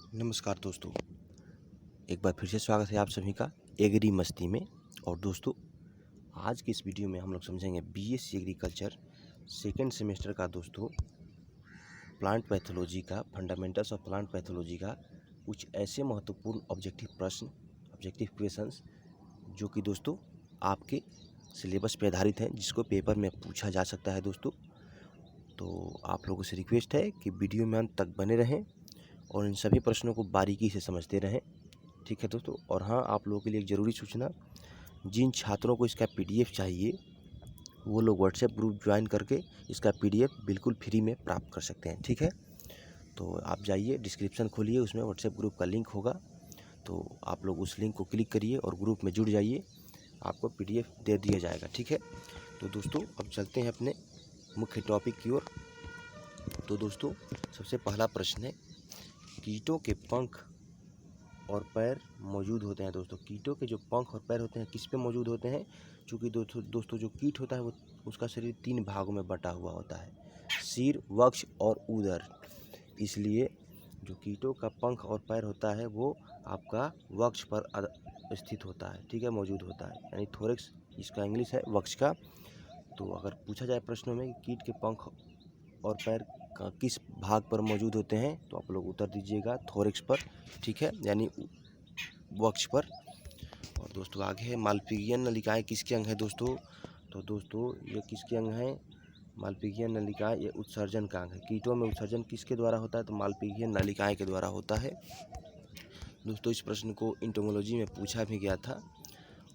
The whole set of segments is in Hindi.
नमस्कार दोस्तों, एक बार फिर से स्वागत है आप सभी का एग्री मस्ती में। और दोस्तों, आज की इस वीडियो में हम लोग समझेंगे बीएससी एग्रीकल्चर सेकेंड सेमेस्टर का दोस्तों प्लांट पैथोलॉजी का फंडामेंटल्स ऑफ प्लांट पैथोलॉजी का कुछ ऐसे महत्वपूर्ण ऑब्जेक्टिव प्रश्न, ऑब्जेक्टिव क्वेश्चंस जो कि दोस्तों आपके सिलेबस पे आधारित हैं, जिसको पेपर में पूछा जा सकता है दोस्तों। तो आप लोगों से रिक्वेस्ट है कि वीडियो में अंत तक बने रहें और इन सभी प्रश्नों को बारीकी से समझते रहें, ठीक है दोस्तों। और हाँ, आप लोगों के लिए एक ज़रूरी सूचना, जिन छात्रों को इसका पीडीएफ चाहिए वो लोग व्हाट्सएप ग्रुप ज्वाइन करके इसका पीडीएफ बिल्कुल फ्री में प्राप्त कर सकते हैं, ठीक है। तो आप जाइए, डिस्क्रिप्शन खोलिए, उसमें व्हाट्सएप ग्रुप का लिंक होगा, तो आप लोग उस लिंक को क्लिक करिए और ग्रुप में जुड़ जाइए, आपको पीडीएफ दे दिया जाएगा, ठीक है। तो दोस्तों, अब चलते हैं अपने मुख्य टॉपिक की ओर। तो दोस्तों, सबसे पहला प्रश्न है, कीटों के पंख और पैर मौजूद होते हैं। दोस्तों, कीटों के जो पंख और पैर होते हैं किस पे मौजूद होते हैं? चूँकि दोस्तों जो कीट होता है वो उसका शरीर 3 भागों में बटा हुआ होता है, सिर, वक्ष और उदर। इसलिए जो कीटों का पंख और पैर होता है वो आपका वक्ष पर स्थित होता है, ठीक है, मौजूद होता है, यानी थोरैक्स इसका इंग्लिश है वक्ष का। तो अगर पूछा जाए प्रश्नों में कि कीट के पंख और पैर किस भाग पर मौजूद होते हैं, तो आप लोग उत्तर दीजिएगा थोरैक्स पर, ठीक है, यानी वक्ष पर। और दोस्तों आगे है, मालपिघियन नलिकाएं किसके अंग है दोस्तों? तो दोस्तों ये किसके अंग हैं? मालपिघियन नलिकाएं ये उत्सर्जन का अंग है। कीटों में उत्सर्जन किसके द्वारा होता है? तो मालपिघियन नलिकाएं के द्वारा होता है। दोस्तों इस प्रश्न को इंटोमोलॉजी में पूछा भी गया था।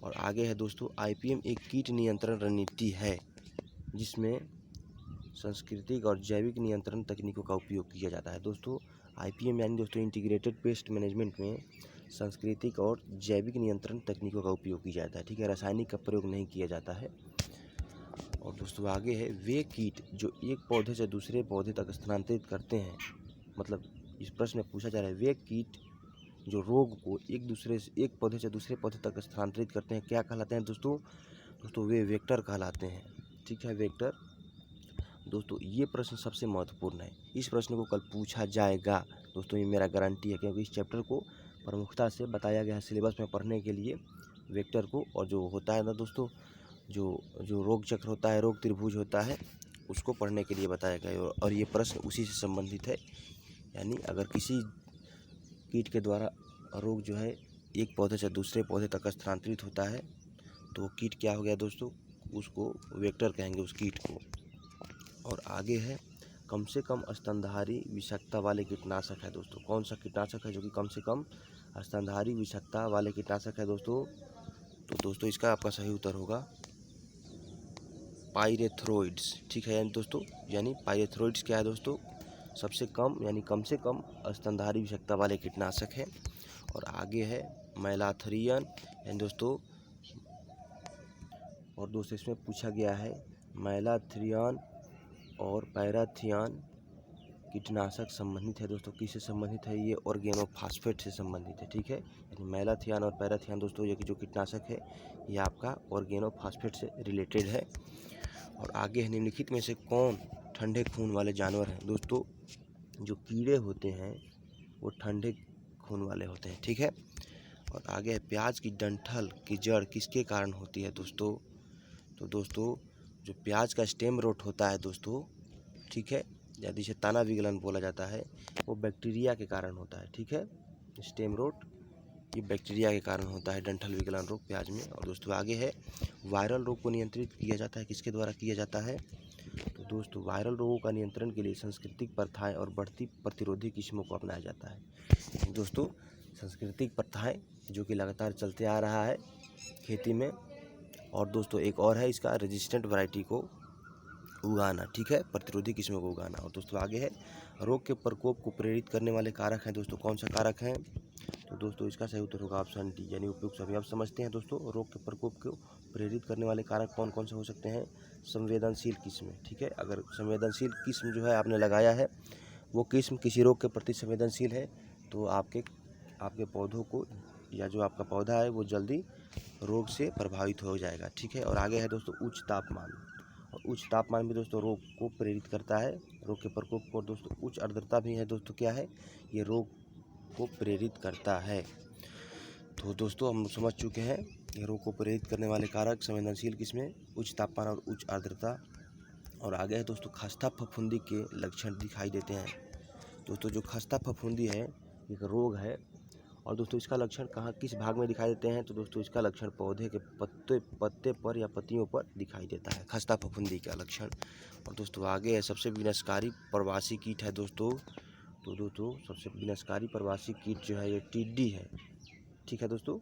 और आगे है दोस्तों, आईपीएम एक कीट नियंत्रण रणनीति है जिसमें सांस्कृतिक और जैविक नियंत्रण तकनीकों का उपयोग किया जाता है। दोस्तों आईपीएम यानी दोस्तों इंटीग्रेटेड पेस्ट मैनेजमेंट में सांस्कृतिक और जैविक नियंत्रण तकनीकों का उपयोग किया जाता है, ठीक है, रासायनिक का प्रयोग नहीं किया जाता है। और दोस्तों आगे है, वे कीट जो एक पौधे से दूसरे पौधे तक स्थानांतरित करते हैं, मतलब इस प्रश्न में पूछा जा रहा है वे कीट जो रोग को एक पौधे से दूसरे पौधे तक स्थानांतरित करते हैं, क्या कहलाते हैं दोस्तों? दोस्तों वे वेक्टर कहलाते हैं, ठीक है, वेक्टर। दोस्तों ये प्रश्न सबसे महत्वपूर्ण है, इस प्रश्न को कल पूछा जाएगा दोस्तों, ये मेरा गारंटी है, क्योंकि इस चैप्टर को प्रमुखता से बताया गया है सिलेबस में पढ़ने के लिए वेक्टर को। और जो होता है ना दोस्तों, जो रोग चक्र होता है, रोग त्रिभुज होता है, उसको पढ़ने के लिए बताया गया है। और ये प्रश्न उसी से संबंधित है, यानी अगर किसी कीट के द्वारा रोग जो है एक पौधे से दूसरे पौधे तक स्थानांतरित होता है तो वो कीट क्या हो गया दोस्तों? उसको वेक्टर कहेंगे, उस कीट को। और आगे है, कम से कम स्तनधारी विषाक्तता वाले कीटनाशक है। दोस्तों कौन सा कीटनाशक है जो कि कम से कम स्तनधारी विषाक्तता वाले कीटनाशक है दोस्तों? तो दोस्तों इसका आपका सही उत्तर होगा पाइरेथ्रोइड्स, ठीक है, यानी पाइरेथ्रोइड्स क्या है दोस्तों? सबसे कम यानी कम से कम स्तनधारी विषाक्तता वाले कीटनाशक है। और आगे है मैलाथ्रियन, यानी दोस्तों, और दोस्तों इसमें पूछा गया है मैलाथ्रियन और पैराथियन कीटनाशक संबंधित है दोस्तों, किससे संबंधित है? ये ऑर्गेनोफॉस्फेट से संबंधित है, ठीक है, यानी मैलाथियन और पैराथियन दोस्तों ये जो कीटनाशक है ये आपका ऑर्गेनोफॉस्फेट से रिलेटेड है। और आगे है, निम्नलिखित में से कौन ठंडे खून वाले जानवर हैं? दोस्तों जो कीड़े होते हैं वो ठंडे खून वाले होते हैं, ठीक है। और आगे है, प्याज की डंठल की जड़ किसके कारण होती है दोस्तों? तो दोस्तों जो प्याज का स्टेम रोट होता है दोस्तों, ठीक है, या जिसे तना विगलन बोला जाता है, वो बैक्टीरिया के कारण होता है, ठीक है, स्टेम रोट ये बैक्टीरिया के कारण होता है, डंठल विगलन रोग प्याज में। और दोस्तों आगे है, वायरल रोग को नियंत्रित किया जाता है, किसके द्वारा किया जाता है? तो दोस्तों वायरल रोगों का नियंत्रण के लिए सांस्कृतिक प्रथाएं और बढ़ती प्रतिरोधी किस्मों को अपनाया जाता है। दोस्तों सांस्कृतिक प्रथाएं जो कि लगातार चलते आ रहा है खेती में। और दोस्तों एक और है इसका, रेजिस्टेंट वैरायटी को उगाना, ठीक है, प्रतिरोधी किस्मों को उगाना। और दोस्तों आगे है, रोग के प्रकोप को प्रेरित करने वाले कारक हैं दोस्तों, कौन सा कारक है? तो दोस्तों इसका सही उत्तर होगा ऑप्शन डी, यानी उपयुक्त सभी। आप समझते हैं दोस्तों, रोग के प्रकोप को प्रेरित करने वाले कारक कौन कौन से हो सकते हैं? संवेदनशील किस्म, ठीक है, अगर संवेदनशील किस्म जो है आपने लगाया है, वो किस्म किसी रोग के प्रति संवेदनशील है, तो आपके पौधों को या जो आपका पौधा है वो जल्दी रोग से प्रभावित हो जाएगा, ठीक है। और आगे है दोस्तों उच्च तापमान, और उच्च तापमान भी दोस्तों रोग को प्रेरित करता है, रोग के प्रकोप को। दोस्तों उच्च आर्द्रता भी है दोस्तों, क्या है? ये रोग को प्रेरित करता है। तो दोस्तों हम समझ चुके हैं ये रोग को प्रेरित करने वाले कारक संवेदनशील किसमें, उच्च तापमान और उच्च आर्द्रता। और आगे है दोस्तों खस्ता फफूंदी के लक्षण दिखाई देते हैं। दोस्तों जो खस्ता फफूंदी है एक रोग है और दोस्तों इसका लक्षण कहाँ किस भाग में दिखाई देते हैं, तो दोस्तों इसका लक्षण पौधे के पत्ते पर या पत्तियों पर दिखाई देता है, खस्ता फफूंदी का लक्षण। और दोस्तों आगे है सबसे विनाशकारी प्रवासी कीट है दोस्तों। तो दोस्तों सबसे विनाशकारी प्रवासी कीट जो है ये टिड्डी है, ठीक है दोस्तों,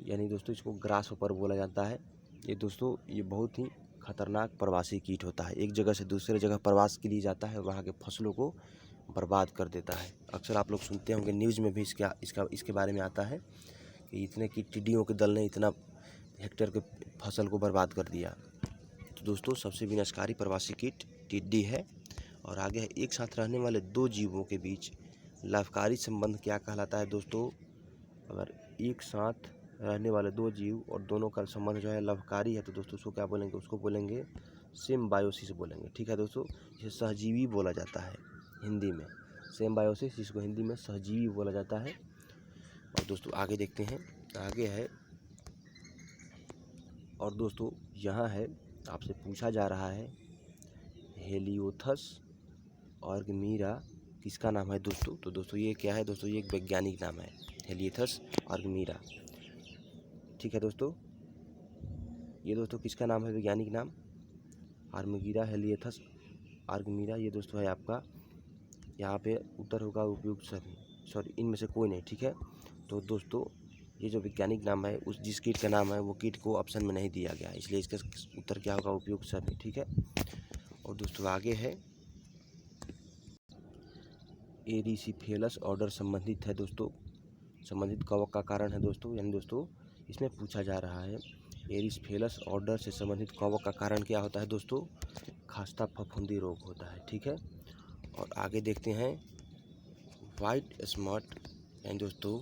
यानी दोस्तों इसको ग्रास होपर बोला जाता है। ये दोस्तों ये बहुत ही खतरनाक प्रवासी कीट होता है, एक जगह से दूसरे जगह प्रवास के लिए जाता है, वहाँ के फसलों को बर्बाद कर देता है। अक्सर आप लोग सुनते होंगे न्यूज़ में भी इसके बारे में आता है कि इतने की टिड्डियों के दल ने इतना हेक्टेयर के फसल को बर्बाद कर दिया। तो दोस्तों सबसे विनाशकारी प्रवासी कीट टिड्डी है। और आगे है एक साथ रहने वाले दो जीवों के बीच लाभकारी संबंध क्या कहलाता है दोस्तों। अगर एक साथ रहने वाले दो जीव और दोनों का संबंध जो है लाभकारी है तो दोस्तों उसको क्या बोलेंगे, उसको बोलेंगे सिम्बायोसिस बोलेंगे, ठीक है दोस्तों। इसे सहजीवी बोला जाता है हिंदी में, सिम्बायोसिस, जिसको हिंदी में सहजीवी बोला जाता है। और दोस्तों आगे देखते हैं, आगे है और दोस्तों यहाँ है आपसे पूछा जा रहा है हेलियोथस ऑर्गमीरा किसका नाम है दोस्तों। तो दोस्तों ये क्या है दोस्तों, ये एक वैज्ञानिक नाम है हेलियोथस ऑर्गमीरा, ठीक है दोस्तों। ये दोस्तों किसका नाम है वैज्ञानिक नाम, आर्गमीरा हेलियोथस आर्गमीरा। ये दोस्तों है आपका, यहाँ पे उत्तर होगा उपयुक्त सभी, सॉरी इनमें से कोई नहीं, ठीक है। तो दोस्तों ये जो वैज्ञानिक नाम है उस जिस कीट का नाम है वो कीट को ऑप्शन में नहीं दिया गया, इसलिए इसका उत्तर क्या होगा, उपयुक्त सभी, ठीक है। और दोस्तों आगे है एरिसीफेलस ऑर्डर संबंधित है दोस्तों, संबंधित कवक का कारण है दोस्तों, यानी दोस्तों इसमें पूछा जा रहा है एरिसीफेलस ऑर्डर से संबंधित कवक का कारण क्या होता है दोस्तों, खस्ता फफूंदी रोग होता है, ठीक है। और आगे देखते हैं वाइट स्पॉट यानी दोस्तों